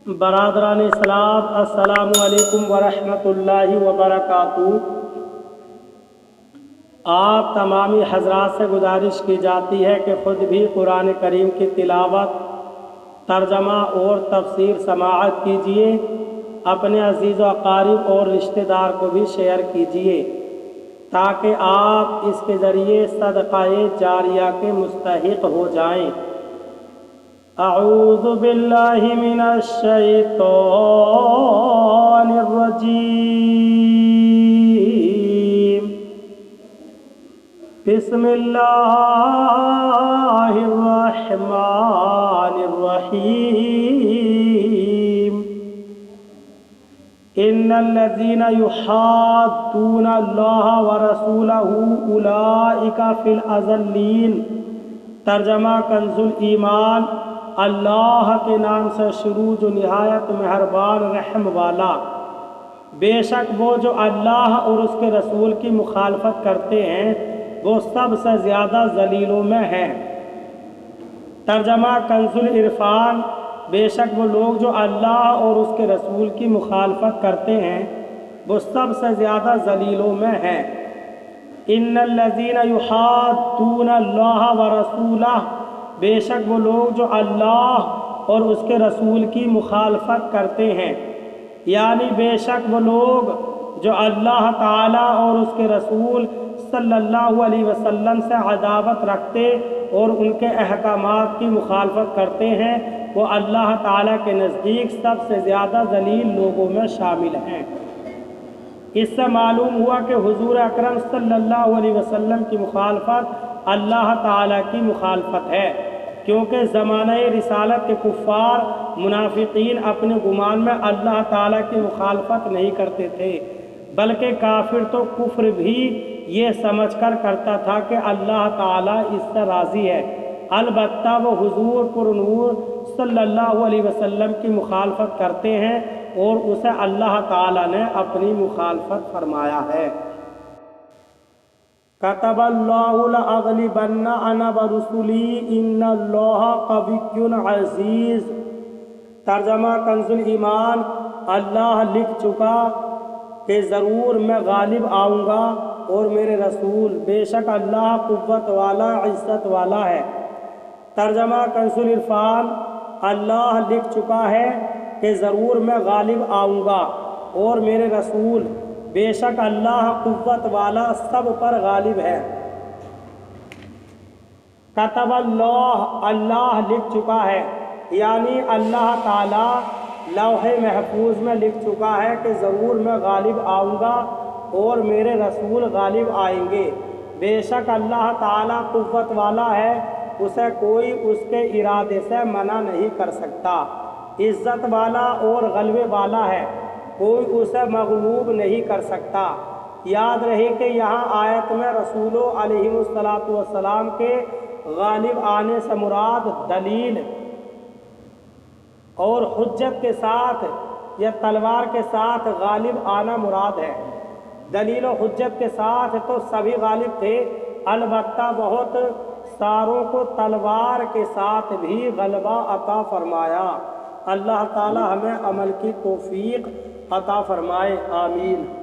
برادران اسلام، السلام علیکم ورحمۃ اللہ وبرکاتہ۔ آپ تمامی حضرات سے گزارش کی جاتی ہے کہ خود بھی قرآن کریم کی تلاوت، ترجمہ اور تفسیر سماعت کیجیے، اپنے عزیز و اقارب اور رشتہ دار کو بھی شیئر کیجیے تاکہ آپ اس کے ذریعے صدقہ جاریہ کے مستحق ہو جائیں۔ اعوذ باللہ من الشیطان الرجیم، بسم اللہ الرحمن الرحیم۔ ان الذین یحادون اللہ ورسولہ اولئک فی الاذلین۔ ترجمہ کنز الایمان۔ اللہ کے نام سے شروع جو نہایت مہربان رحم والا۔ بے شک وہ جو اللہ اور اس کے رسول کی مخالفت کرتے ہیں وہ سب سے زیادہ ذلیلوں میں ہیں۔ ترجمہ کنز العرفان۔ بے شک وہ لوگ جو اللہ اور اس کے رسول کی مخالفت کرتے ہیں وہ سب سے زیادہ ذلیلوں میں ہیں۔ ان الذین یحادون اللہ ورسولہ۔ بے شک وہ لوگ جو اللہ اور اس کے رسول کی مخالفت کرتے ہیں، یعنی بے شک وہ لوگ جو اللہ تعالیٰ اور اس کے رسول صلی اللہ علیہ وسلم سے عداوت رکھتے اور ان کے احکامات کی مخالفت کرتے ہیں وہ اللہ تعالیٰ کے نزدیک سب سے زیادہ ذلیل لوگوں میں شامل ہیں۔ اس سے معلوم ہوا کہ حضور اکرم صلی اللہ علیہ وسلم کی مخالفت اللہ تعالیٰ کی مخالفت ہے، کیونکہ زمانہ رسالت کے کفار منافقین اپنے گمان میں اللہ تعالیٰ کی مخالفت نہیں کرتے تھے، بلکہ کافر تو کفر بھی یہ سمجھ کر کرتا تھا کہ اللہ تعالیٰ اس سے راضی ہے، البتہ وہ حضور پر نور صلی اللہ علیہ وسلم کی مخالفت کرتے ہیں اور اسے اللہ تعالیٰ نے اپنی مخالفت فرمایا ہے۔ کتب اللہ لأغلبن انا ورسلی ان اللہ قوی عزیز۔ ترجمہ کنز الایمان۔ اللہ لکھ چکا کہ ضرور میں غالب آؤں گا اور میرے رسول، بے شک اللہ قوت والا عزت والا ہے۔ ترجمہ کنز العرفان۔ اللہ لکھ چکا ہے کہ ضرور میں غالب آؤں گا اور میرے رسول، بے شک اللہ قوت والا سب پر غالب ہے۔ کتب اللہ، اللہ لکھ چکا ہے، یعنی اللہ تعالیٰ لوح محفوظ میں لکھ چکا ہے کہ ضرور میں غالب آؤں گا اور میرے رسول غالب آئیں گے۔ بے شک اللہ تعالیٰ قوت والا ہے، اسے کوئی اس کے ارادے سے منع نہیں کر سکتا، عزت والا اور غلبے والا ہے، کوئی اسے مغلوب نہیں کر سکتا۔ یاد رہے کہ یہاں آیت میں رسولوں علیہ السلام کے غالب آنے سے مراد دلیل اور حجت کے ساتھ یا تلوار کے ساتھ غالب آنا مراد ہے۔ دلیل و حجت کے ساتھ تو سبھی غالب تھے، البتہ بہت ساروں کو تلوار کے ساتھ بھی غلبہ عطا فرمایا۔ اللہ تعالی ہمیں عمل کی توفیق عطا فرمائے، آمین۔